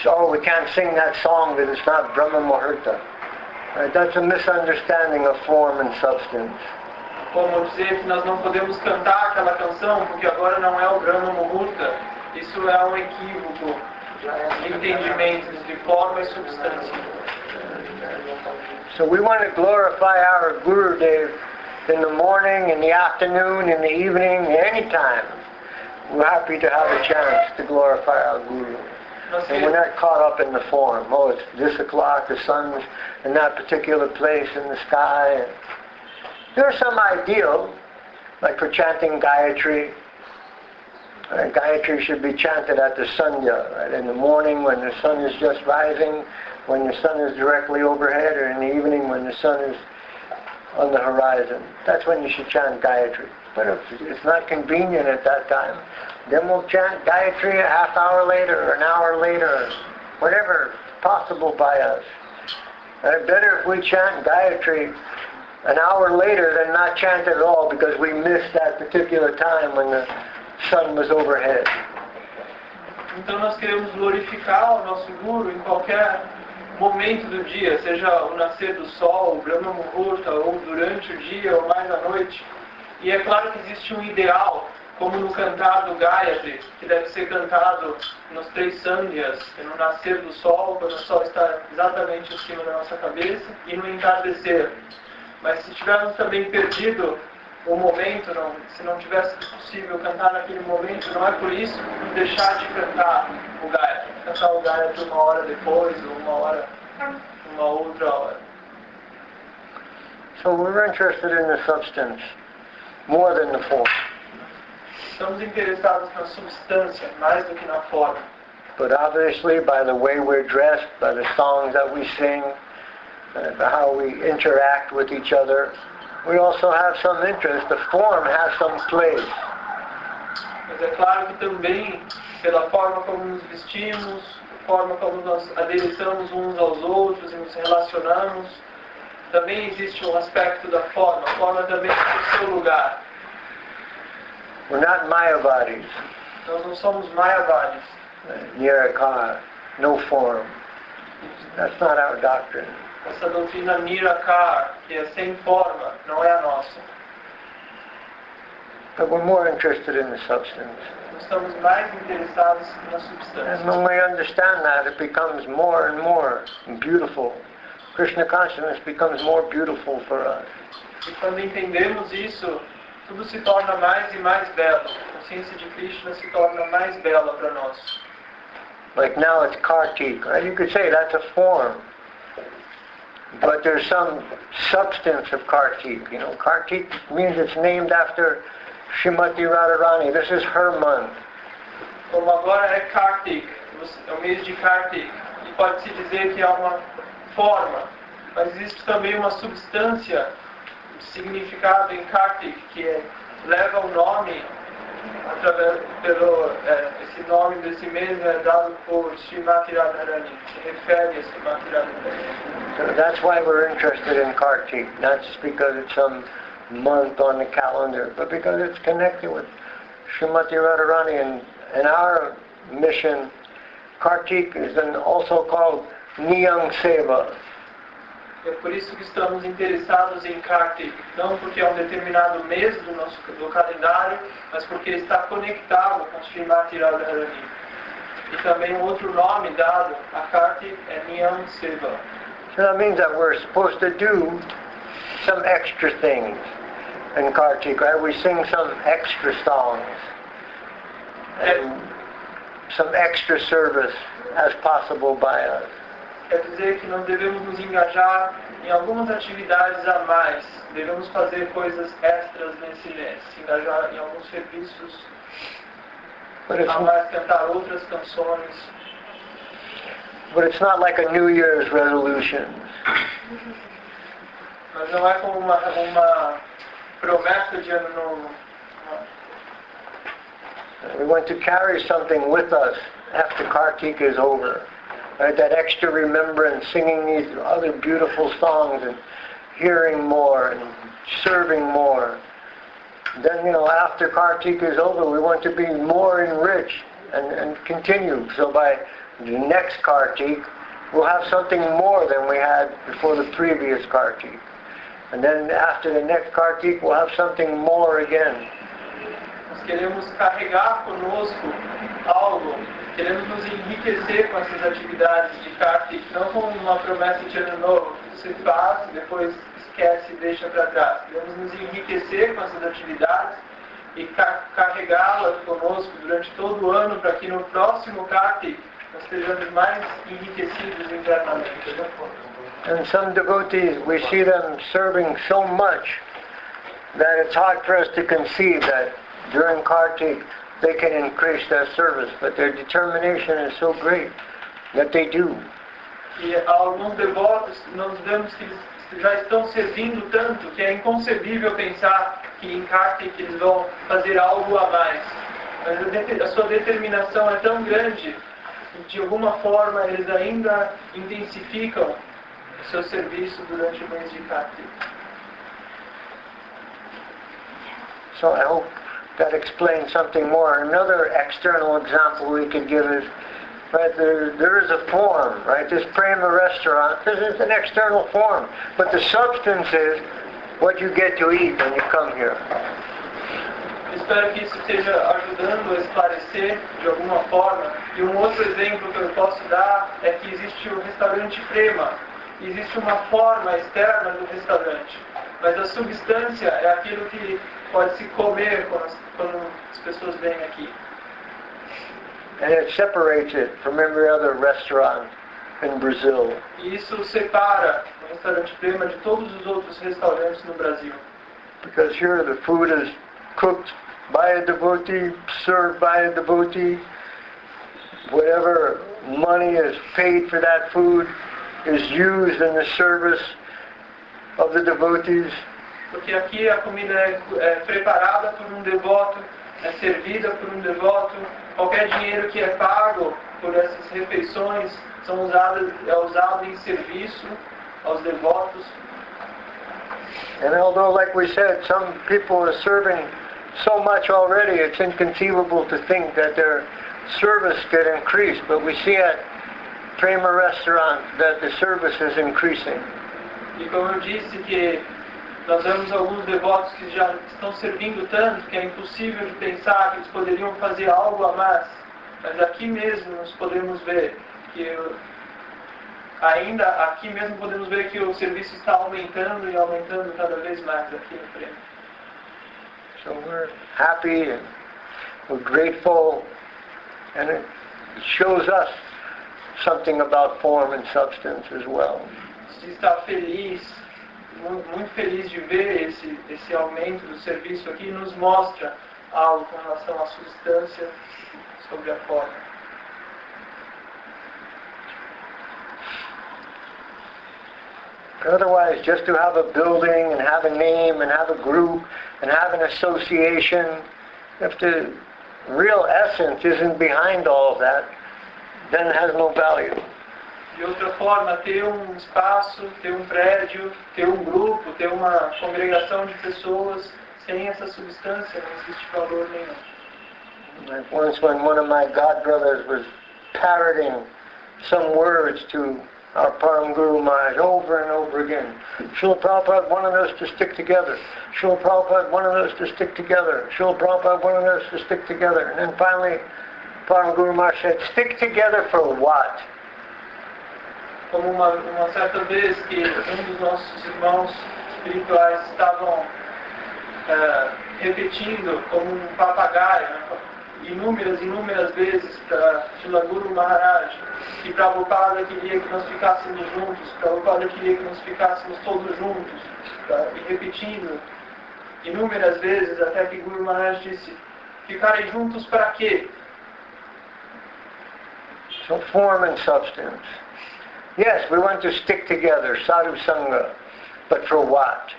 oh, we can't sing that song that it's not Brahma Muhurta. Right? That's a misunderstanding of form and substance. Como dizer que nós não podemos cantar aquela canção porque agora não é o Brahma Muhurta. Isso é um equívoco de entendimentos de forma e substância. So we want to glorify our Guru Dev in the morning, in the afternoon, in the evening, anytime. We're happy to have a chance to glorify our Guru. And we're not caught up in the form. Oh, it's this o'clock, the sun's in that particular place in the sky. There are some ideals, like for chanting Gayatri. Gayatri should be chanted at the Sandhya, right? In the morning when the sun is just rising, when the sun is directly overhead, or in the evening when the sun is on the horizon. That's when you should chant Gayatri. But if it's not convenient at that time, then we'll chant Gayatri a half hour later, or an hour later, whatever possible by us. Better if we chant Gayatri an hour later than not chant at all because we missed that particular time when the sun was overhead. Então nós queremos glorificar o nosso Guru em qualquer momento do dia, seja o nascer do sol, o Brahma Muhurta, ou durante o dia, ou mais à noite. E é claro que existe um ideal, como no cantar do Gayatri, que deve ser cantado nos 3 sandhyas, no nascer do sol, quando o sol está exatamente acima da nossa cabeça, e no entardecer. Mas se tivermos também perdido o momento, se não tivesse possível cantar naquele momento, não é por isso deixar de cantar o Gayatri. Cantar o Gayatri uma hora depois, ou uma outra hora. So we're interested in the substance more than the form. Estamos interessados na substância mais do que na forma. But obviously by the way we're dressed, by the songs that we sing, how we interact with each other, we also have some interest. The form has some place. Mas é claro que também, pela forma como nos vestimos, a forma como nós adereçamos uns aos outros e nos relacionamos, também existe um aspecto da forma. A forma também tem o seu lugar. We're not Mayavadis. Nós não somos Mayavadis. Nirakara, no form. That's not our doctrine. Essa doutrina Nirakar, que é sem forma, não é a nossa. But we're more interested in the substance. Nós estamos mais interessados na substância. And when we understand that, it becomes more and more beautiful. Krishna consciousness becomes more beautiful for us. E quando entendemos isso, tudo se torna mais e mais belo. A consciência de Krishna se torna mais bela para nós. Like now it's Kartik, right? You could say that's a form. But there's some substance of Kartik. You know, Kartik means it's named after Srimati Radharani. This is her month. Como agora é Kartik, é o mês de Kartik, e pode-se dizer que é uma forma, mas existe também uma substância, significado em Kartik, que leva o nome, esse nome desse mês é dado por Srimati Radharani, que refere a Srimati Radharani. So that's why we're interested in Kartik, not just because it's some month on the calendar, but because it's connected with Srimati Radharani. And in our mission, Kartik is then also called Niyam Seva. É por isso que estamos interessados em Kartik, não porque é um determinado mês do calendário, mas porque está conectado com Srimati Radharani. E também outro nome dado a Kartik é Niyam Seva. So that means that we're supposed to do some extra things in Kartik, right? We sing some extra songs and some extra service as possible by us. Quer dizer que nós devemos nos engajar em algumas atividades a mais. Devemos fazer coisas extras nesse mês. Se engajar em alguns serviços a mais, cantar outras canções. But it's not like a New Year's resolution. Mas não é como uma promessa de ano novo. We want to carry something with us after Kartik is over. Right? That extra remembrance, singing these other beautiful songs and hearing more and serving more. Then, after Kartik is over, we want to be more enriched and continue. So by the next Kartik, we'll have something more than we had before the previous Kartik. And then after the next Kartik, we'll have something more again. Nós queremos carregar conosco algo, queremos nos enriquecer com essas atividades de Kartik, não com uma promessa de ano novo, que você faz, depois esquece e deixa para trás. Queremos nos enriquecer com essas atividades e carregá-las conosco durante todo o ano, para que no próximo Kartik nós estejamos mais enriquecidos internamente. And some devotees, we see them serving so much that it's hard for us to conceive that during Kartik they can increase their service, but their determination is so great that they do. E alguns devotos, nós vemos que eles já estão servindo tanto que é inconcebível pensar que em Kartik eles vão fazer algo a mais. Mas a sua determinação é tão grande que de alguma forma eles ainda intensificam o seu serviço durante o mês de Kartik. So I hope that explains something more. Another external example we could give is, right, there is a form, right? This Prema restaurant, this is an external form, but the substance is what you get to eat when you come here. Espero que isso esteja ajudando a esclarecer de alguma forma. E um outro exemplo que eu posso dar é que existe o restaurante Prema. Existe uma forma externa do restaurante, mas a substância é aquilo que pode se comer quando as pessoas vêm aqui. And it separates it from every other restaurant in Brazil. E isso separa o restaurante Prema de todos os outros restaurantes no Brasil. Because here the food is cooked by a devotee, served by a devotee. Whatever money is paid for that food is used in the service of the devotees. Porque aqui a comida é preparada por um devoto, é servida por um devoto. Qualquer dinheiro que é pago por essas refeições é usado em serviço aos devotos. And although, like we said, some people are serving so much already, it's inconceivable to think that their service could increase. But we see at Prema Restaurant that the service is increasing. E como eu disse que nós vemos alguns devotos que já estão servindo tanto que é impossível de pensar que eles poderiam fazer algo a mais. Mas aqui mesmo nós podemos ver que ainda aqui mesmo podemos ver que o serviço está aumentando e aumentando cada vez mais aqui no Prema. So we're happy and we're grateful, and it shows us something about form and substance as well. A gente está feliz, muito feliz de ver esse aumento do serviço aqui, nos mostra algo com relação à substância sobre a forma. Otherwise, just to have a building and have a name and have a group and have an association, if the real essence isn't behind all of that, then it has no value. De outra forma, ter um espaço, ter um prédio, ter um grupo, ter uma congregação de pessoas, sem essa substância não existe valor nenhum. Like once when one of my godbrothers was parroting some words to our Param Guru Maharaj over and over again. Srila Prabhupada wanted us to stick together. Srila Prabhupada wanted us to stick together. Srila Prabhupada wanted us to stick together. And then finally, Param Guru Maharaj said, stick together for what? Como uma certa vez que dos nossos irmãos espirituais estavam repetindo como um papagaio, inúmeras vezes para Srila Guru Maharaj, que Prabhupada queria que nós ficássemos juntos, Prabhupada queria que nós ficássemos todos juntos, e repetindo inúmeras vezes, até que Guru Maharaj disse, ficarem juntos para quê? So form and substance. Yes, we want to stick together, sadhu sangha, but for what?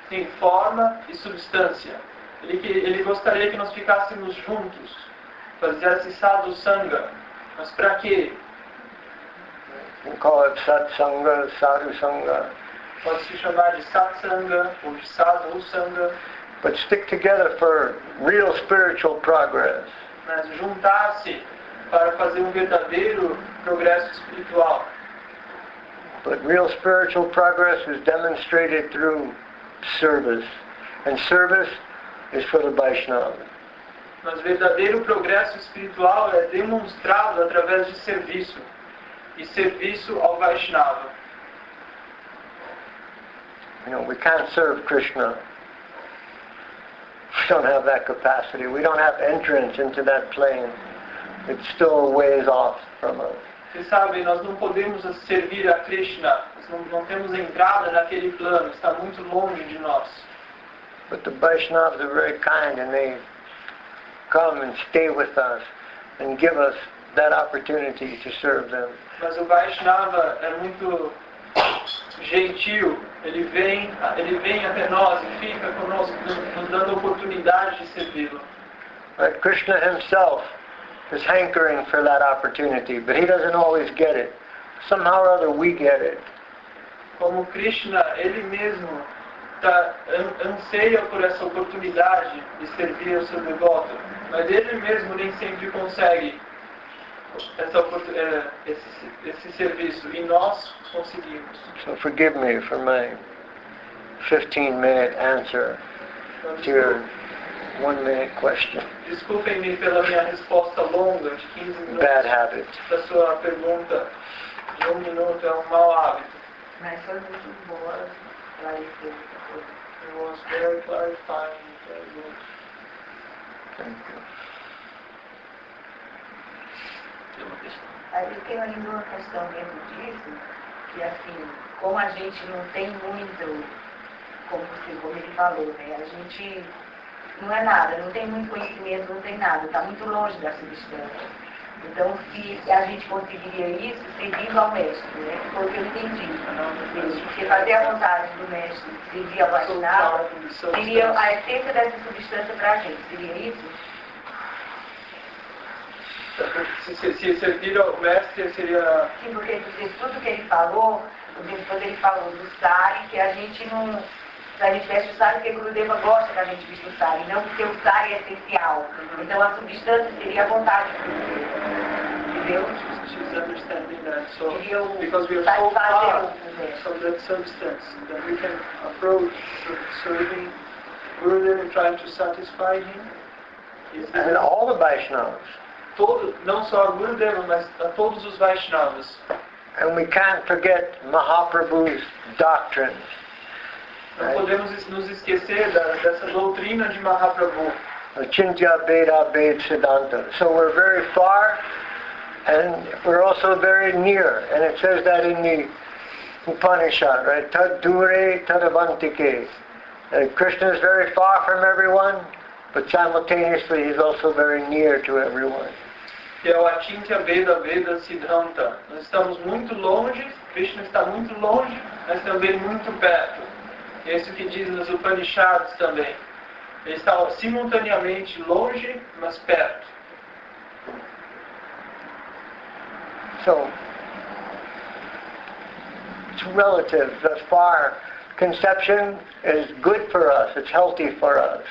Sim, forma e substância. Ele gostaria que nós ficássemos juntos, fizesse sadhu sangha, mas para quê? We call it satsanga, sadhu sangha. Pode se chamar de satsanga ou de sadhu sangha. But stick together for real spiritual progress. Mas juntar-se para fazer verdadeiro progresso espiritual. But real spiritual progress is demonstrated through service. And service is for the Vaishnava. Mas verdadeiro progresso espiritual é demonstrado através de serviço. E serviço ao Vaishnava. We can't serve Krishna. We don't have that capacity. We don't have entrance into that plane. It's still a ways off from us. Vocês sabem, nós não podemos servir a Krishna. Nós não temos entrada naquele plano. Está muito longe de nós. But the Vaishnavas are very kind and they come and stay with us and give us that opportunity to serve them. Mas o Vaishnava é muito gentil. Ele vem até nós e fica conosco, nos dando a oportunidade de servi-lo. Right? Krishna himself is hankering for that opportunity, but he doesn't always get it. Somehow or other we get it. Como Krishna, ele mesmo anseia por essa oportunidade de servir ao seu devoto, mas ele mesmo nem sempre consegue esse serviço, e nós conseguimos. So forgive me for my 15-minute answer to your 1-minute question. Desculpem-me pela minha resposta longa de 15 minutos. Bad habit. Da sua pergunta de 1 minuto é um mau hábito. Mas foi muito boa, clarificou. It was very clarifying, very good. Thank you. Aí eu tenho ainda uma questão dentro disso, que assim, como a gente não tem muito, como ele falou, né? A gente não é nada, não tem muito conhecimento, não tem nada, está muito longe da substância. Então, se a gente conseguiria isso, servindo ao mestre, né? Foi o que eu entendi. Porque fazer a vontade do mestre, servir ao Vaishnava, seria a essência dessa substância para a gente, seria isso? Se servir ao mestre seria... Sim, porque tudo que ele falou, depois ele falou do sari, que a gente não... Se a gente veste o sari, porque Gurudeva gosta da gente vestir o sari, não porque o sari é essencial. Então a substância seria a vontade de Gurudeva. Entendeu? She's understanding that. So, Seria o because we are so far fazer from that substance, that we can approach serving Gurudeva and trying to satisfy him. And all the Vaishnavas. Não só a Gurudeva, mas a todos os Vaishnavas. And we can't forget Mahaprabhu's doctrines. Não podemos nos esquecer dessa doutrina de Mahaprabhu. Achintya Veda Ved Siddhanta. So we're very far and we're also very near. And it says that in the Upanishad, right? Tad Dure Tadavantike. Krishna is very far from everyone, but simultaneously he's also very near to everyone. Que é o Achintya Veda Veda Siddhanta. Nós estamos muito longe, Krishna está muito longe, mas também muito perto. É isso que diz nos Upanishads também. Ele está simultaneamente longe, mas perto. So, it's relative. The far conception is good for us. It's healthy for us.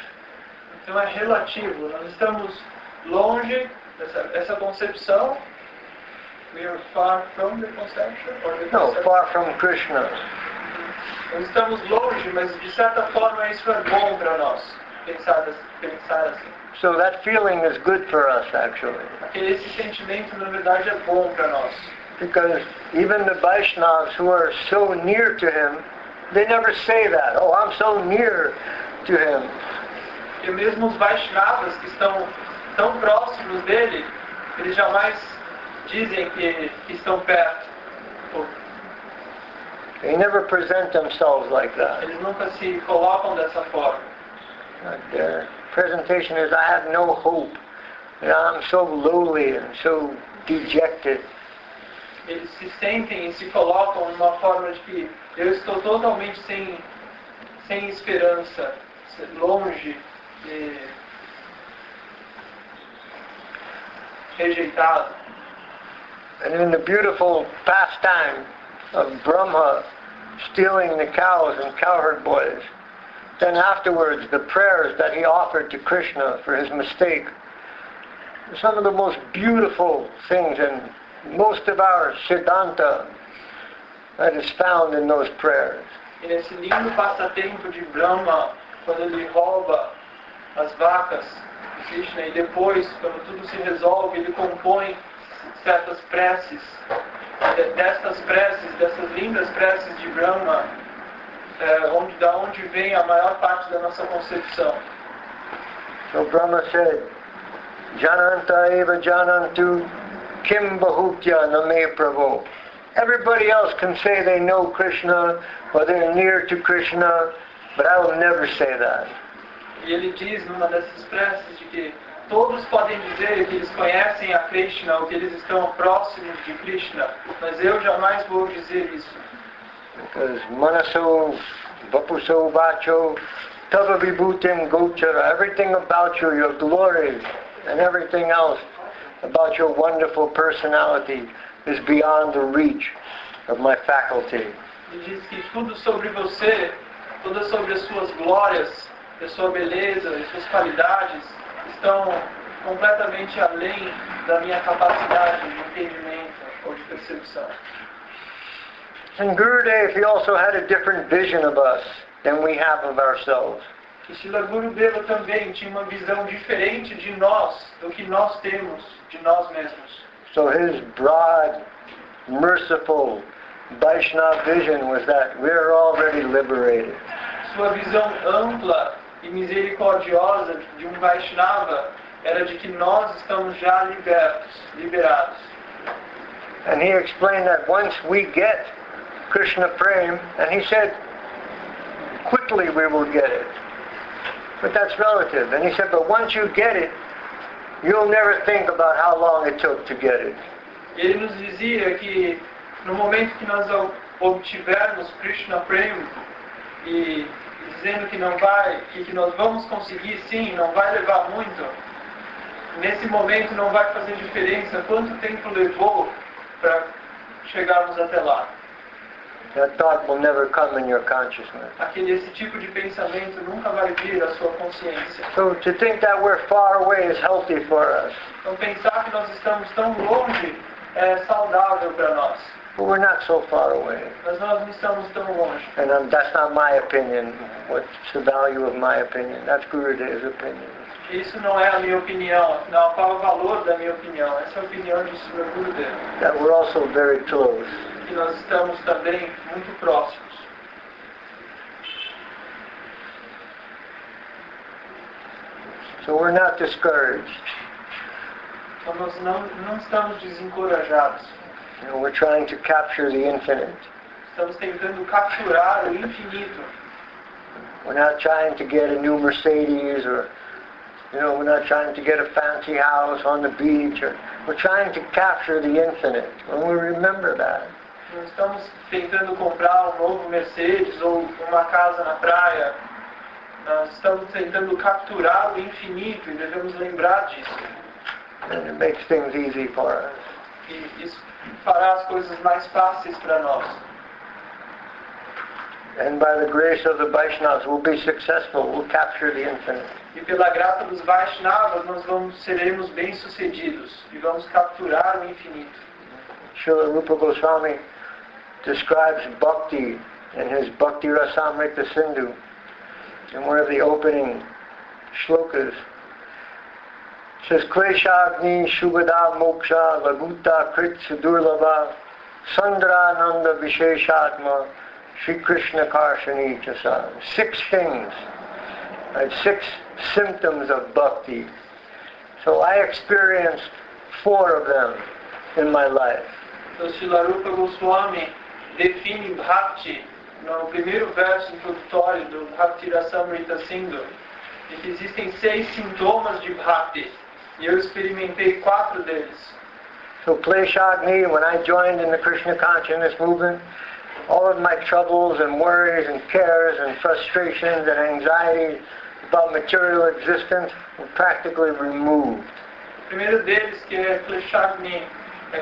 Então é relativo. Nós estamos longe dessa concepção. We are far from the conception? Or the No, conception? far from Krishna. Nós estamos longe, mas de certa forma isso é bom para nós. Pensar assim. So that feeling is good for us, actually. Esse sentimento, na verdade, é bom para nós. Because even the Vaishnavas who are so near to him, they never say that. Oh, I'm so near to him. E mesmo os Vaishnavas que estão tão próximos dele, eles jamais dizem que estão perto. They never present themselves like that. Eles nunca se colocam dessa forma. Their presentation is, I have no hope. I'm so lowly and so dejected. Eles se sentem e se colocam numa forma de que eu estou totalmente sem esperança, longe e rejeitado. And in the beautiful pastime of Brahma stealing the cows and cowherd boys, then afterwards the prayers that he offered to Krishna for his mistake, some of the most beautiful things and most of our Siddhanta that is found in those prayers. E nesse lindo passatempo de Brahma, quando ele rouba as vacas de Krishna e depois, quando tudo se resolve, ele compõe certas preces. Dessas lindas preces de Brahma, da onde vem a maior parte da nossa concepção. So Brahma said, Jananta eva janantu kim bahutya name prabhu. Everybody else can say they know Krishna or they're near to Krishna, but I will never say that. E ele diz numa dessas preces de que todos podem dizer que eles conhecem a Krishna ou que eles estão próximos de Krishna, mas eu jamais vou dizer isso. Because manaso, vapuso, vacho, tava vibhutim gochara, everything about you, your glory, and everything else about your wonderful personality is beyond the reach of my faculty. Ele diz que tudo sobre você, tudo sobre as suas glórias, a sua beleza, as suas qualidades, estão completamente além da minha capacidade de entendimento ou de percepção. And Gurudev, he also had a different vision of us than we have of ourselves. E Srila Gurudeva também tinha uma visão diferente de nós, do que nós temos de nós mesmos. So his broad, merciful Vaishnava vision was that we're already liberated. Sua visão ampla e misericordiosa de um Vaishnava era de que nós estamos já liberados. And he explained that once we get Krishna Prem, and he said, quickly we will get it. But that's relative. And he said, but once you get it, you'll never think about how long it took to get it. Ele nos dizia que no momento que nós obtivermos Krishna Prem e dizendo que não vai, que nós vamos conseguir sim, não vai levar muito, nesse momento não vai fazer diferença quanto tempo levou para chegarmos até lá. That thought will never come in your consciousness. Esse tipo de pensamento nunca vai vir à sua consciência. So to think that we're far away is healthy for us. Então pensar que nós estamos tão longe é saudável para nós. But we're not so far away. Mas nós não estamos tão longe. And that's not my opinion. What's the value of my opinion? That's Gurudev's opinion. Isso não é a minha opinião. Afinal, qual é o valor da minha opinião? Essa é a opinião de Srila Gurudeva. That we're also very close. Que nós estamos também muito próximos. So we're not discouraged. Então nós não estamos desencorajados. You know, we're trying to capture the infinite. Estamos tentando capturar o infinito. We're not trying to get a new Mercedes or, we're not trying to get a fancy house on the beach. We're trying to capture the infinite. When we remember that. Não estamos tentando comprar um novo Mercedes ou uma casa na praia. Nós estamos tentando capturar o infinito e devemos lembrar disso. And it makes things easy for us. E isso fará as coisas mais fáceis para nós. And by the grace of the Vaishnavas, we'll be successful. We'll capture the infinite. E pela graça dos Vaishnavas, seremos bem-sucedidos e vamos capturar o infinito. Srila Rupa Goswami describes bhakti in his Bhakti Rasamrita Sindhu. In one of the opening shlokas, it says, Kleshagni Shubhada Moksha Laguta Krit Sudurlava Sandrananda Visheshatma Shri Krishna Karshani Chasa. 6 things, right? 6 symptoms of bhakti. So I experienced 4 of them in my life. Então, Srila Rupa Goswami define Bhakti no primeiro verso introdutório do Bhakti Rasamrita Sindhu, em que existem 6 sintomas de Bhakti, e eu experimentei 4 deles. So Kleshagni, when I joined in the Krishna consciousness movement, all of my troubles and worries and cares and frustrations and anxieties about material existence were practically removed. O primeiro deles, que é Kleshagni,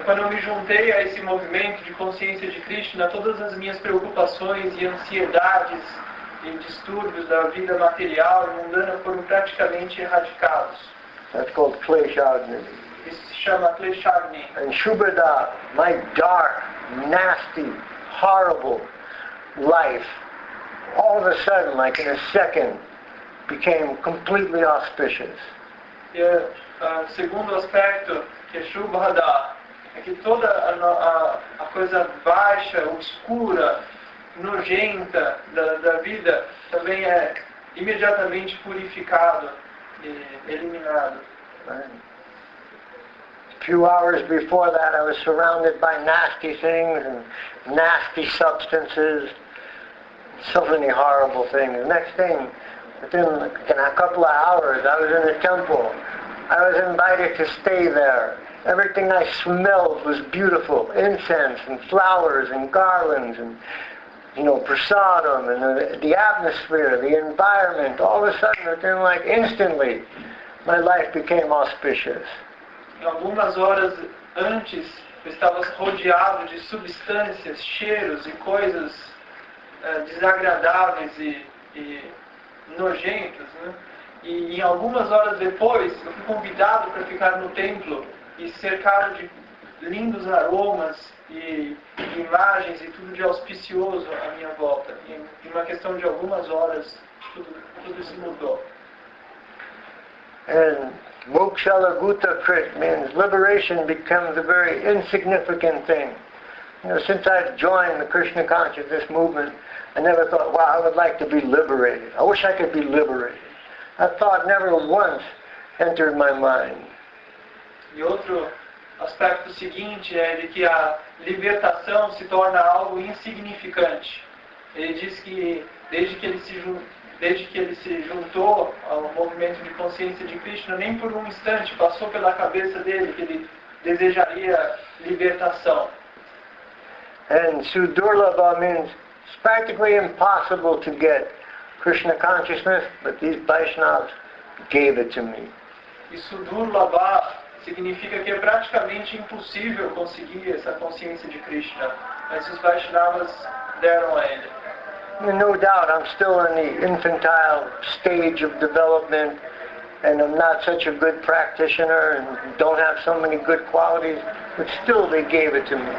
quando eu me juntei a esse movimento de consciência de Krishna, todas as minhas preocupações e ansiedades e distúrbios da vida material e mundana foram praticamente erradicados. That's called Kleshagni. Isso se chama Kleshagni. And Shubhada, my dark, nasty, horrible life, all of a sudden, like in a second, became completely auspicious. E o segundo aspecto, que é Shubhada, é que toda a coisa baixa, obscura, nojenta da vida também é imediatamente purificado e eliminado. Right. A few hours before that, I was surrounded by nasty things and nasty substances, so many horrible things. Next thing, within a couple of hours, I was in the temple. I was invited to stay there. Everything I smelled was beautiful, incense and flowers and garlands and prasadam and the atmosphere, the environment. All of a sudden, within like instantly, my life became auspicious. Em algumas horas antes, eu estava rodeado de substâncias, cheiros e coisas desagradáveis e nojentas, né? E em algumas horas depois, eu fui convidado para ficar no templo e cercado de lindos aromas e imagens e tudo de auspicioso à minha volta. E em uma questão de algumas horas, tudo isso mudou. And Mokshala Gutta Krit means liberation becomes a very insignificant thing. Since I've joined the Krishna consciousness movement, I never thought, wow, I would like to be liberated. I wish I could be liberated. That thought never once entered my mind. E outro aspecto seguinte é de que a libertação se torna algo insignificante. Ele diz que desde que ele se juntou ao movimento de consciência de Krishna, nem por um instante passou pela cabeça dele que ele desejaria libertação. And Sudurlabha means it's practically impossible to get Krishna consciousness, but these Vaishnavas gave it to me. E Sudurlabha significa que é praticamente impossível conseguir essa consciência de Krishna, mas os Vaishnavas deram a ele. No doubt, I'm still in the infantile stage of development, and I'm not such a good practitioner, and don't have so many good qualities, but still they gave it to me.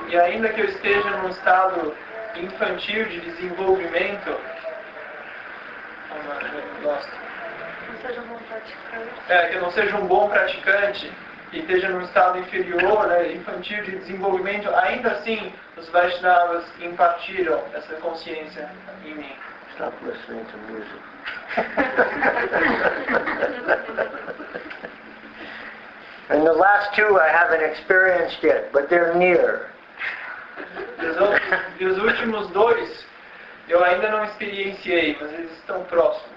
E ainda que eu esteja num estado infantil de desenvolvimento, que eu não seja um bom praticante e esteja num estado inferior, infantil de desenvolvimento, ainda assim os Vaishnavas impartiram essa consciência em mim. Stop listening to music. And the last two I haven't experienced yet, but they're near. E os últimos dois eu ainda não experienciei, mas eles estão próximos.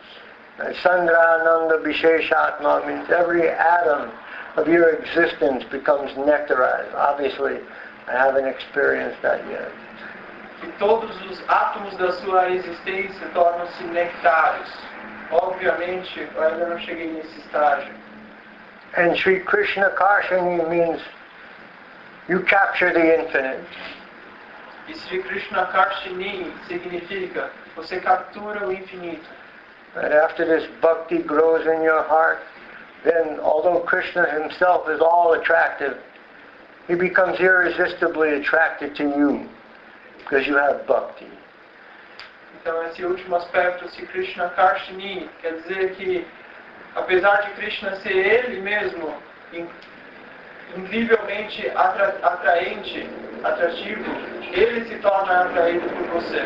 Sandrananda Visheshatma means every atom of your existence becomes nectarized. Obviously, I haven't experienced that yet. Que todos os átomos da sua existência tornam-se nectários. Obviamente, eu ainda não cheguei nesse estágio. And Sri Krishna Karshani means you capture the infinite. E Sri Krishna Karshini significa você captura o infinito. And after this bhakti grows in your heart, then although Krishna himself is all attractive, he becomes irresistibly attracted to you because you have bhakti. Então esse último aspecto, Sri Krishna Karshini, quer dizer que apesar de Krishna ser ele mesmo incrivelmente atraente, atrativo, ele se torna atraído por você.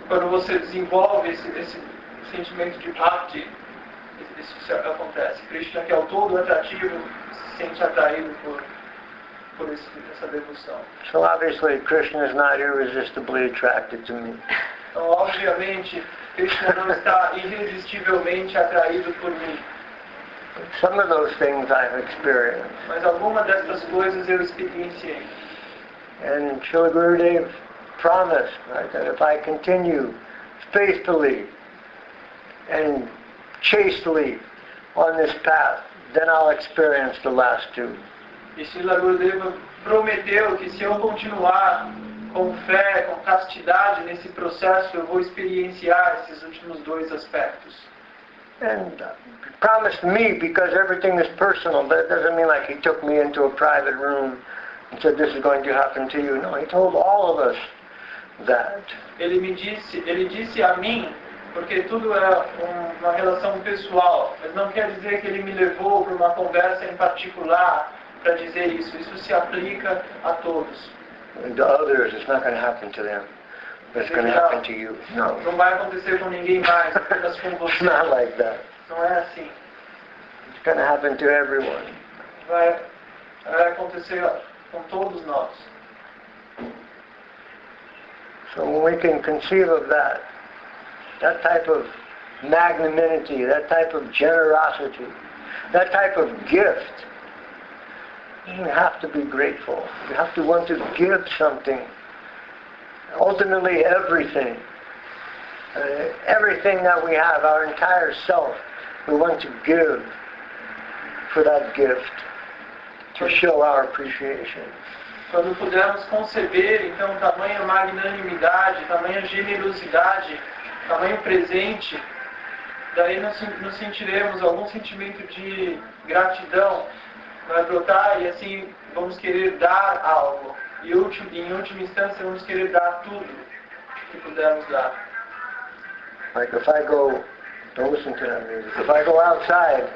Quando você desenvolve esse sentimento de bhakti, isso acontece. Krishna, que é o todo atrativo, se sente atraído por essa devoção. So obviously Krishna is not irresistibly attracted to me. Então, obviamente, Krishna não está irresistivelmente atraído por mim. Some of those things I've experienced. Mas alguma dessas coisas eu experienciei. And Srila Gurudev promised, right, that if I continue faithfully and chastely on this path, then I'll experience the last two. E Srila Gurudeva prometeu que se eu continuar com fé, com castidade nesse processo, eu vou experienciar esses últimos dois aspectos. And promised me, because everything is personal, but it doesn't mean like he took me into a private room and said this is going to happen to you. No, he told all of us that. Ele disse a mim, porque tudo é uma relação pessoal, mas não quer dizer que ele me levou para uma conversa em particular para dizer isso. Isso se aplica a todos. And to others, it's not going to happen to them. But it's going to happen to you. No. Não vai acontecer com ninguém mais, apenas com você. It's not like that. Não é assim. It's going to happen to everyone. Vai acontecer com todos nós. So when we can conceive of that type of magnanimity, that type of generosity, that type of gift, you have to be grateful. You have to want to give something. Ultimately, everything. Everything that we have, our entire self, we want to give for that gift, to show our appreciation. Quando pudermos conceber, então, tamanha magnanimidade, tamanha generosidade, tamanho presente, daí nos sentiremos algum sentimento de gratidão, vai brotar e assim vamos querer dar algo. E em última instância vamos querer dar tudo que pudermos dar. Like if I go, don't listen to that music, if I go outside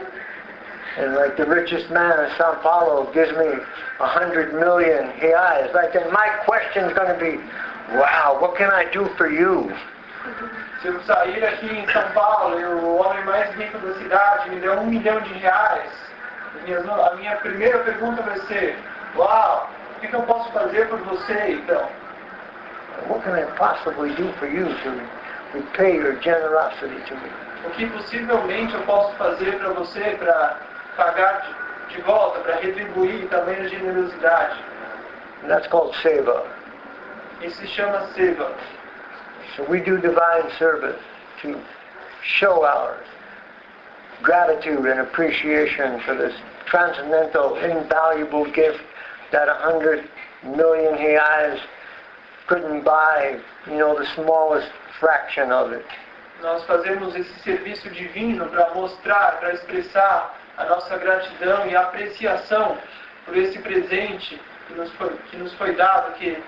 and like the richest man in São Paulo gives me 100 million reais, like then my question is going to be, wow, what can I do for you? Se eu sair aqui em São Paulo e o homem mais rico da cidade me deu R$1 milhão, a minha primeira pergunta vai ser, uau, o que eu posso fazer por você então? What can I possibly do for you to repay your generosity to me? O que possivelmente eu posso fazer para você para pagar de volta, para retribuir também a generosidade? And that's called seva. Isso se chama seva. So we do divine service to show our gratitude and appreciation for this transcendental, invaluable gift that 100 million reais couldn't buy, the smallest fraction of it. Nós fazemos esse serviço divino para mostrar, para expressar a nossa gratidão e apreciação por esse presente que nos foi dado, que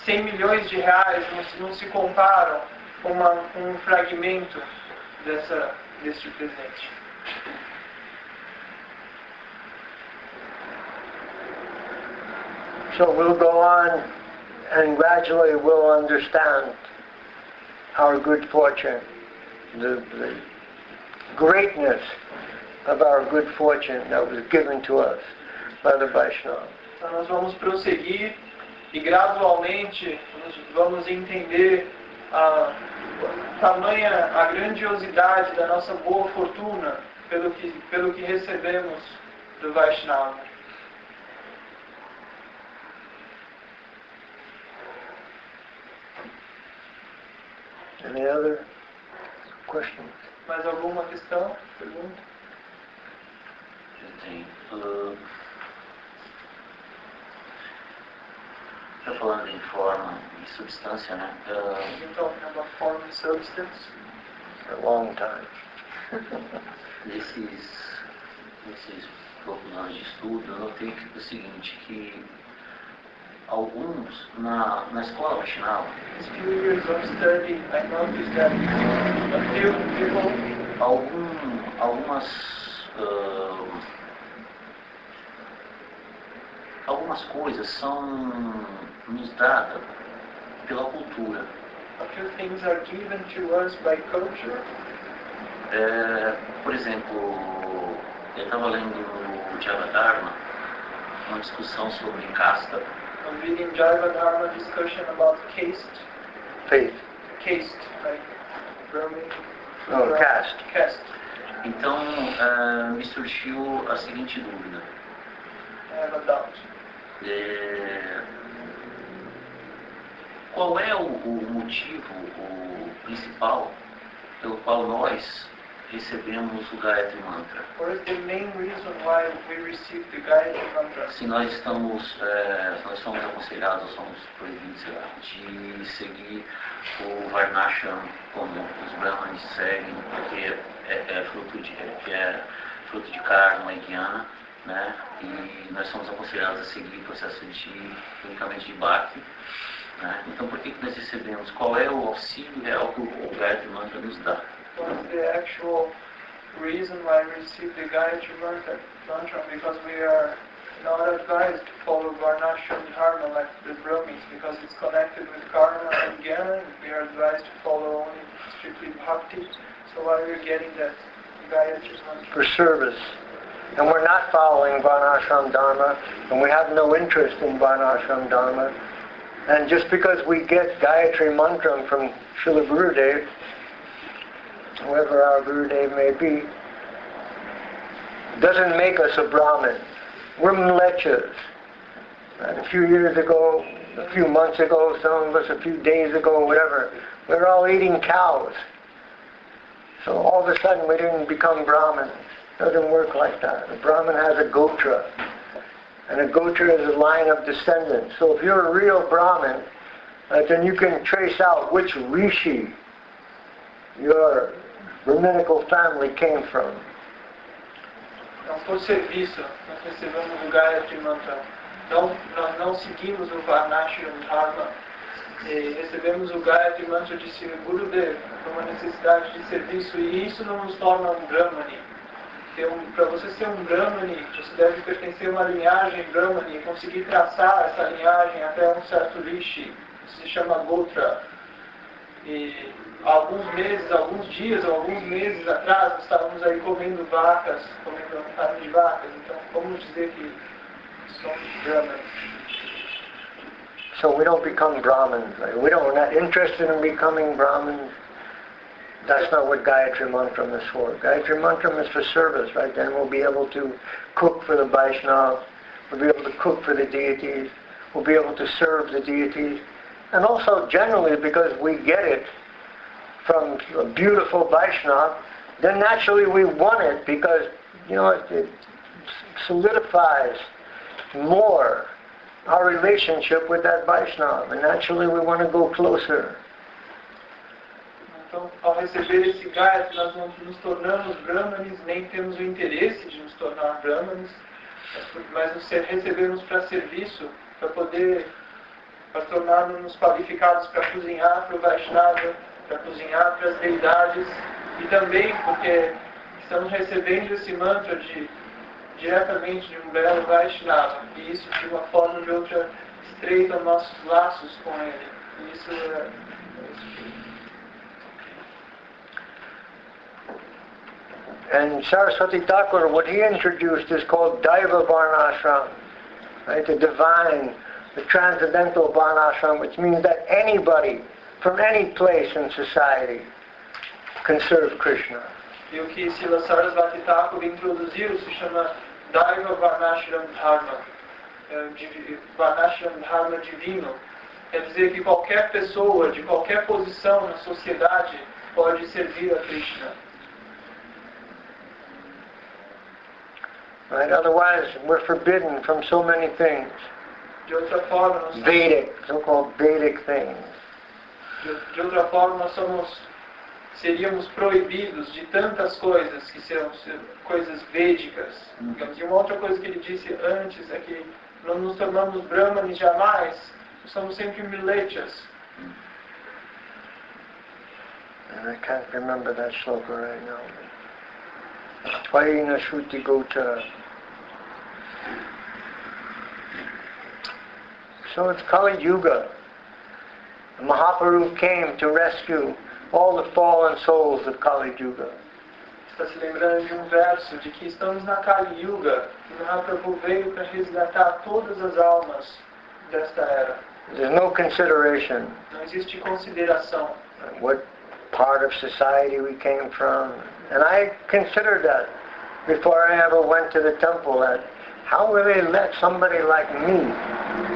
100 milhões de reais não se comparam com um fragmento deste presente. So we'll go on and gradually we'll understand our good fortune, the greatness of our good fortune that was given to us by the Vaishnava. Então nós vamos prosseguir e gradualmente vamos entender a grandiosidade da nossa boa fortuna pelo que recebemos do Vaishnava. Any other questions? Mais alguma questão? Pergunta? Eu tenho. Está falando em forma e substância, né? Então, about form and substance. For a long time. Nesses poucos anos de estudo, eu notei o seguinte, que alguns na escola Vaishnava, Few years of study, I noticed that a few people, algumas coisas são nos dadas pela cultura. a few things are given to us by culture. Por exemplo, eu estava lendo no Dharma uma discussão sobre casta. I'm reading Jiva Dharma discussion about caste, Faith. like Brahmin. Oh, caste. Caste. Então, me surgiu a seguinte dúvida. I have a doubt. Qual é o motivo principal pelo qual nós recebemos o Gayatri Mantra? What is the main reason why we receive the Gayatri Mantra? Se nós estamos aconselhados, somos proibidos, sei lá, de seguir o Varnashram como os Brahmanes seguem, porque é fruto de karma e jnana, né? E nós somos aconselhados a seguir o processo unicamente de bhakti, né? Então por que nós recebemos? Qual é o auxílio real que o Gayatri Mantra nos dá? What is the actual reason why we receive the Gayatri Mantra? Because we are not advised to follow Varnashram Dharma like the Brahmins, because it's connected with karma and jnana. We are advised to follow only strictly bhakti. So why are we getting that Gayatri Mantra? For service. And we're not following Varnashram Dharma, and we have no interest in Varnashram Dharma. And just because we get Gayatri Mantra from Srila Gurudev, whoever our Gurudev may be, doesn't make us a Brahmin. We're mlechas. And a few years ago, a few months ago, some of us a few days ago, whatever, we were all eating cows. So all of a sudden we didn't become Brahmins. It doesn't work like that. A Brahmin has a gotra. And a gotra is a line of descendants. So if you're a real Brahmin, then you can trace out which rishi your Brahminical family came from. Então, por serviço, nós recebemos o Gayatri Mantra. Nós não seguimos o Varnashram Dharma. E recebemos o Gayatri Mantra de Sri Gurudev por uma necessidade de serviço, e isso não nos torna um Brahmani. Para você ser um Brahmani, você deve pertencer a uma linhagem Brahmani e conseguir traçar essa linhagem até um certo rishi. Isso se chama Gotra. E alguns dias ou alguns meses atrás, estávamos aí comendo vacas, comendo carne de vacas. Então, como dizer que somos Brahmanes? So we don't become Brahmins. We're not interested in becoming Brahmins. That's not what Gayatri Mantra is for. Gayatri Mantra is for service, right? Then we'll be able to cook for the Vaishnava, we'll be able to cook for the deities, we'll be able to serve the deities. And also generally because we get it from a beautiful Vaishnava, then naturally we want it because, it solidifies more our relationship with that Vaishnava. And naturally we want to go closer. Então, ao receber esse Gayatri, nós não nos tornamos Brahmanes, nem temos o interesse de nos tornar Brahmanes, mas nos recebemos para serviço, para tornarmos qualificados para cozinhar para o Vaishnava, para cozinhar para as deidades, e também porque estamos recebendo esse mantra diretamente de um belo Vaishnava, e isso de uma forma ou de outra estreita nossos laços com ele. E isso And Saraswati Thakur, what he introduced is called Daiva Varnashram, right? The divine, the transcendental Varnashram, which means that anybody from any place in society can serve Krishna. E o que Srila Saraswati Thakur introduziu se chama Daiva Varnashram Dharma, Varnashram Dharma divino. Quer dizer que qualquer pessoa, de qualquer posição na sociedade, pode servir a Krishna. Right? Otherwise, we're forbidden from so many things. De outra forma, Vedic, so-called Vedic things. De outra forma, nós seríamos proibidos de tantas coisas que são coisas védicas. E uma outra coisa que ele disse antes é que não nos tornamos brahmanes jamais, somos sempre milechas. And I can't remember that shloka right now. Tvaina Shruti Gota. So it's Kali Yuga. Mahaprabhu came to rescue all the fallen souls of Kali Yuga. Está se lembrando de verso de que estamos na Kali Yuga e Mahaprabhu veio para resgatar todas as almas desta era. There's no consideration. Não existe consideração. What part of society we came from. And I considered that before I ever went to the temple, that how will they let somebody like me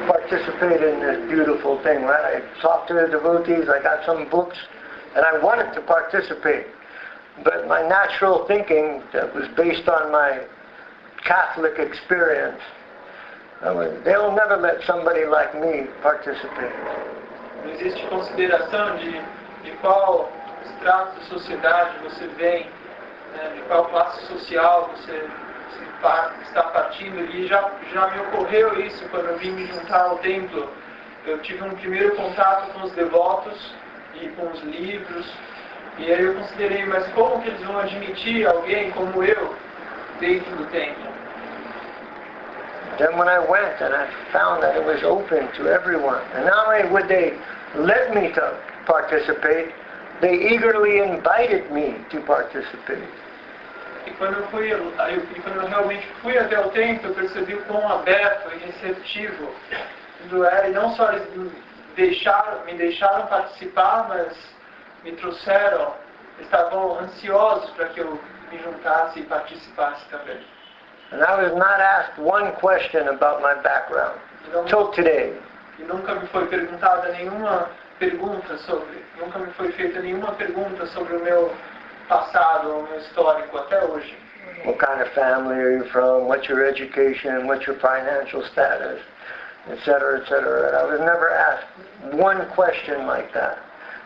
participate in this beautiful thing, right? I talked to the devotees, I got some books, and I wanted to participate. But my natural thinking that was based on my Catholic experience, they'll never let somebody like me participate. Não existe consideração de qual extrato da sociedade você vem, né, de qual classe social você está partindo. E já me ocorreu isso quando eu vim me juntar ao templo. Eu tive um primeiro contato com os devotos e com os livros. E aí eu considerei, mas como que eles vão admitir alguém como eu dentro do templo? Then when I went and I found that it was open to everyone, and not only would they let me to participate, they eagerly invited me to participate. E quando eu realmente fui até o templo, eu percebi o quão aberto e receptivo tudo era. E não só eles me deixaram participar, mas me trouxeram, estavam ansiosos para que eu me juntasse e participasse também. And I was not asked one question about my background till today. E nunca me foi perguntada nenhuma pergunta nunca me foi feita nenhuma pergunta sobre o meu passado, o meu histórico até hoje. What kind of family are you from? What's your education? What's your financial status? Etc., etc. I was never asked one question like that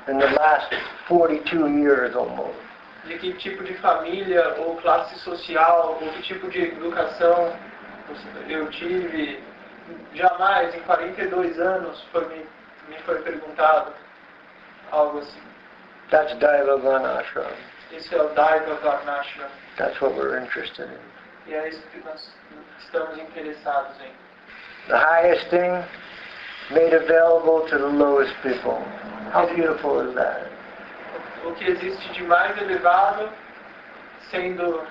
in the last 42 years almost. De que tipo de família ou classe social ou que tipo de educação eu tive, jamais em 42 anos me foi perguntado algo assim. That's Daiva Varnashram. Isso é o Daiva Varnashram. That's what we're interested in. E é isso que nós estamos interessados em. The highest thing made available to the lowest people. How beautiful is that? O que existe de mais elevado sendo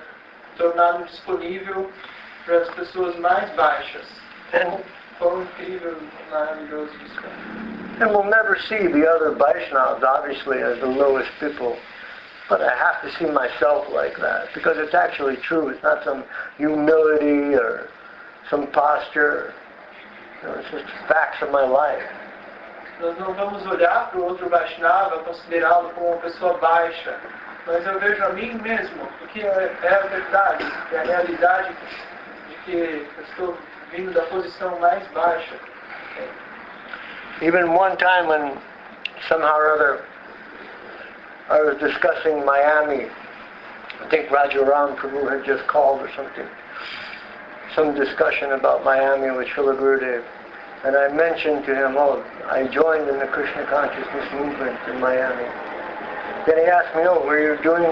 tornado disponível para as pessoas mais baixas. Quão incrível, maravilhoso isso é. And we'll never see the other Vaishnavas, obviously, as the lowest people. But I have to see myself like that, because it's actually true. It's not some humility or some posture. It's just facts of my life. Nós não vamos olhar para o outro Vaishnava, considerá-lo como uma pessoa baixa, mas eu vejo a mim mesmo, porque é a verdade, é a realidade de que eu estou vindo da posição mais baixa. Even one time when somehow or other I was discussing Miami, I think Rajaram Prabhu had just called or something, some discussion about Miami with Srila Gurudev. And I mentioned to him, I joined in the Krishna consciousness movement in Miami. Then he asked me, were you doing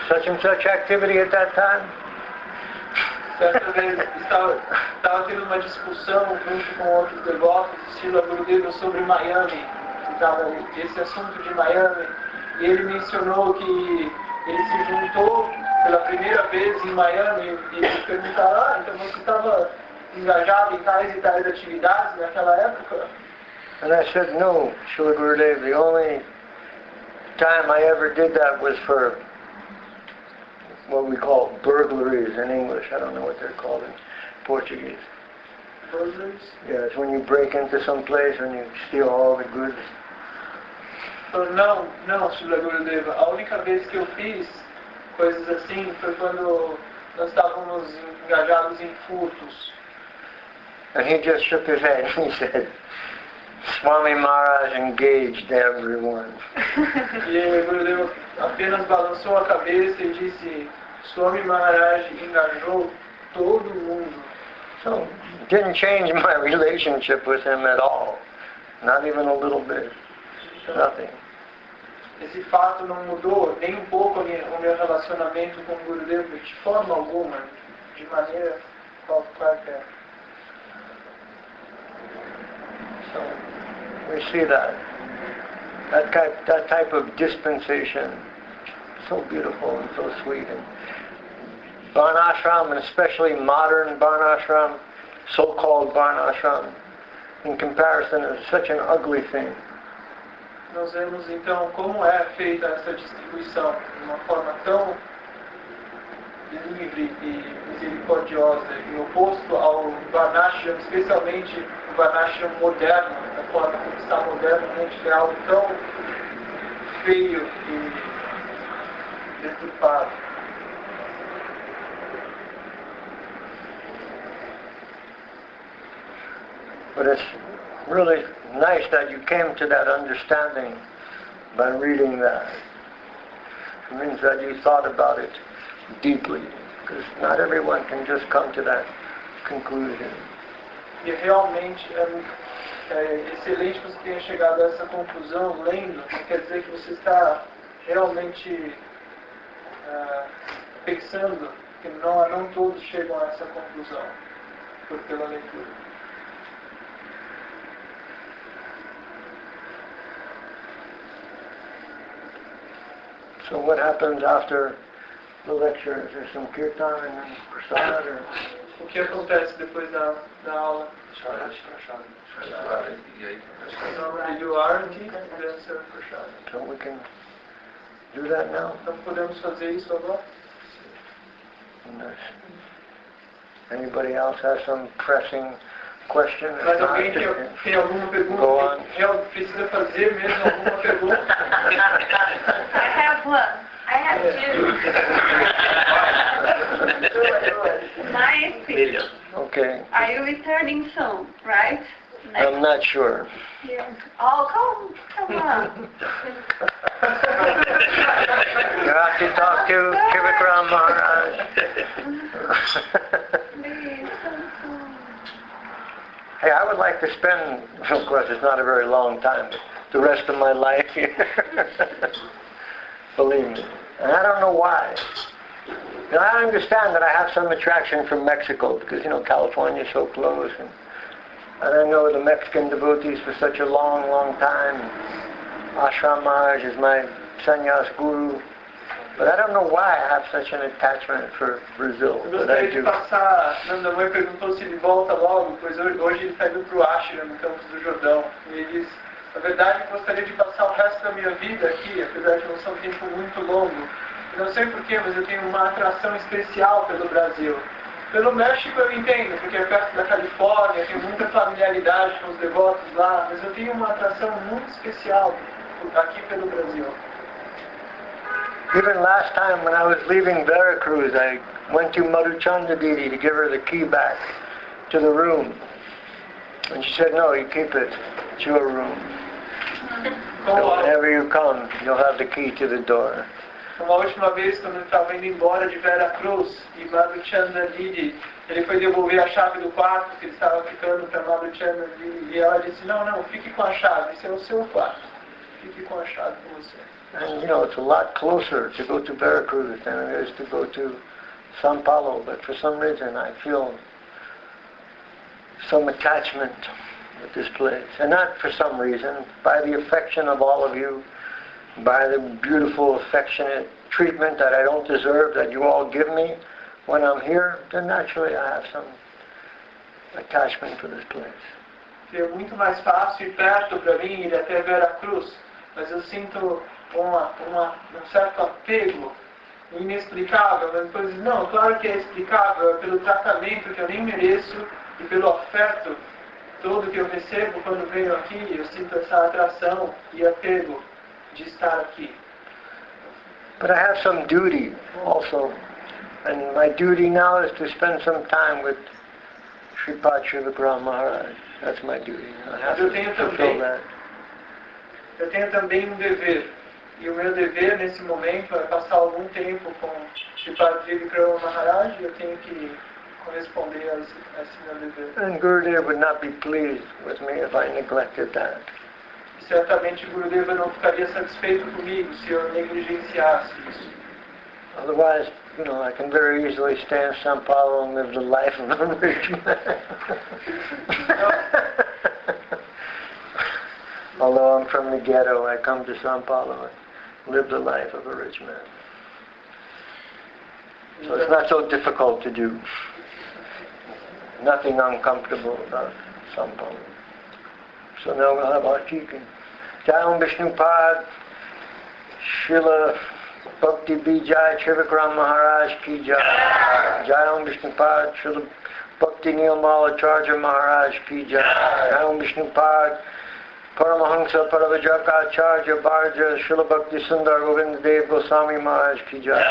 such and such activity at that time? Certa vez estava tendo uma discussão junto com outros devotos de Srila Gurudeva sobre Miami, esse assunto de Miami, e ele mencionou que ele se juntou pela primeira vez em Miami e eles perguntaram, então você estava engajado em tais e tais atividades naquela época? And I said, no, Srila Gurudev, the only time I ever did that was for what we call burglaries in English. I don't know what they're called in Portuguese. Burglaries? Yeah, it's when you break into some place and you steal all the goods. Não, Srila Gurudeva. A única vez que eu fiz coisas assim foi quando nós estávamos engajados em furtos. And he just shook his head and he said, Swami Maharaj engaged everyone. E Gurudeva apenas balançou a cabeça e disse, Swami Maharaj engajou todo mundo. So, it didn't change my relationship with him at all. Not even a little bit. Nothing. Esse fato não mudou nem um pouco o meu relacionamento com o Gurudeva de forma alguma, de maneira qualquer. So we see that type of dispensation, so beautiful and so sweet. And Varnashram, and especially modern Varnashram, so-called Varnashram, in comparison is such an ugly thing. Nós vemos então como é feita essa distribuição de uma forma tão livre e misericordiosa, e oposto ao Varnashram, especialmente o Varnashram moderno, da forma como está modernamente, é algo tão feio e deturpado. But it's really nice that you came to that understanding by reading that. It means that you thought about it deeply, because not everyone can just come to that conclusion. E realmente é excelente que você tenha chegado a essa conclusão lendo, quer dizer que você está realmente pensando que não todos chegam a essa conclusão pela leitura. So what happens after the lecture? Is there some kirtan and then prasad? Or? O que acontece depois da aula? You are So we can do that now? Então podemos fazer isso agora? Anybody else has some pressing question? Mas alguém tem alguma pergunta que precisa fazer mesmo alguma pergunta? I have one. I have two. Nice. Okay. Are you returning soon, right? I'm not sure. Yes. Oh, come on. You have to talk to Trivikram Maharaj. Hey, I would like to spend, of course it's not a very long time, but the rest of my life here. Believe me. And I don't know why. Now, I understand that I have some attraction from Mexico because, California is so close. And I know the Mexican devotees for such a long, long time. Ashram Maharaj is my sannyas guru. But I don't know why I have such an attachment for Brazil. Eu gostaria de passar, Nanda Mãe perguntou se ele volta logo, pois hoje ele está indo para o Ashram, no Campos do Jordão. E ele disse, na verdade, eu gostaria de passar o resto da minha vida aqui, apesar de não ser um tempo muito longo. Não sei porquê, mas eu tenho uma atração especial pelo Brasil. Pelo México eu entendo, porque é perto da Califórnia, tenho muita familiaridade com os devotos lá, mas eu tenho uma atração muito especial aqui pelo Brasil. Even last time when I was leaving Veracruz, I went to Madhuchanda Didi to give her the key back to the room. And she said, no, you keep it. It's your room. So whenever you come, you'll have the key to the door. Uma última vez, quando eu estava indo embora de Veracruz, e Madhuchanda Didi, ele foi devolver a chave do quarto, que ele estava ficando para Madhuchanda Didi, e ela disse, não, fique com a chave, esse é o seu quarto. Fique com a chave com você. And it's a lot closer to go to Veracruz than it is to go to São Paulo, but for some reason I feel some attachment with this place. And not for some reason, by the affection of all of you, by the beautiful, affectionate treatment that I don't deserve, that you all give me when I'm here, then naturally I have some attachment for this place. É muito mais fácil e perto para mim ir até Veracruz, mas eu sinto um certo apego inexplicável, mas depois não, claro que é explicável, é pelo tratamento que eu nem mereço e pelo afeto todo que eu recebo quando venho aqui, eu sinto essa atração e apego de estar aqui. But I have some duty also, and my duty now is to spend some time with Sripad Trivikram Maharaj. That's my duty. I have to fulfill that. Eu tenho também um dever. E o meu dever nesse momento é passar algum tempo com Sripad Trivikram Maharaj e eu tenho que corresponder a esse meu dever. And Gurudev would not be pleased with me if I neglected that. E certamente Gurudeva não ficaria satisfeito comigo se eu negligenciasse isso. Otherwise, I can very easily stay in São Paulo and live the life of a rich man. Although I'm from the ghetto, I come to São Paulo and live the life of a rich man. So it's not so difficult to do. Nothing uncomfortable about São Paulo. So now we'll have our teaching. Jai Om Vishnupad, Srila Bhakti Bijay Trivikram Maharaj Ki Jai. Jai Om Vishnupad, Srila Bhakti Nilmala Charja Maharaj Ki Jai. Jai Om Vishnupad, Paramahansa Paravajaka Bharja Srila Bhakti Sundar Govind Dev Goswami Maharaj ki jai.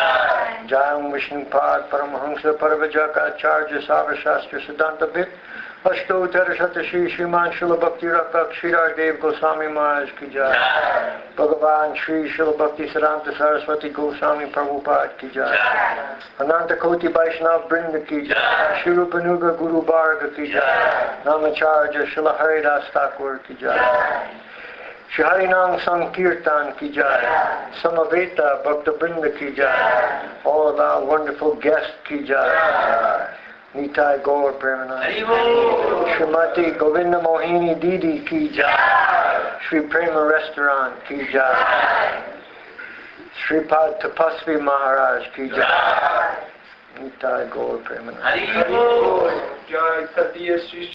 Jai Vishnupad Paramahansa Paravajaka Sarva Shastra Siddhanta Bit Ashtottara Shatashi Shriman Srila Bhakti Rakak Sridhar Dev Goswami Maharaj ki jai. Bhagavan Shri Srila Bhakti Siddhanta Saraswati Goswami Prabhupada ki jai. Ananta Koti Vaishnava Brinda ki jai. Shri Rupanuga Guru Bharga ki jai. Namacharya Srila Haridas Thakur ki jai. Shri Harinam Sankirtan ki jai. Samaveta Bhakta Brinda ki jai. All of our wonderful guests ki jai. Nitai Gaur Premanand. Srimati Govinda Mohini Didi ki jai. Shri Prema Restaurant ki jai. Sripad Tapasvi Maharaj ki jai. Nitai Gaur Premanand. Jai Satya Shri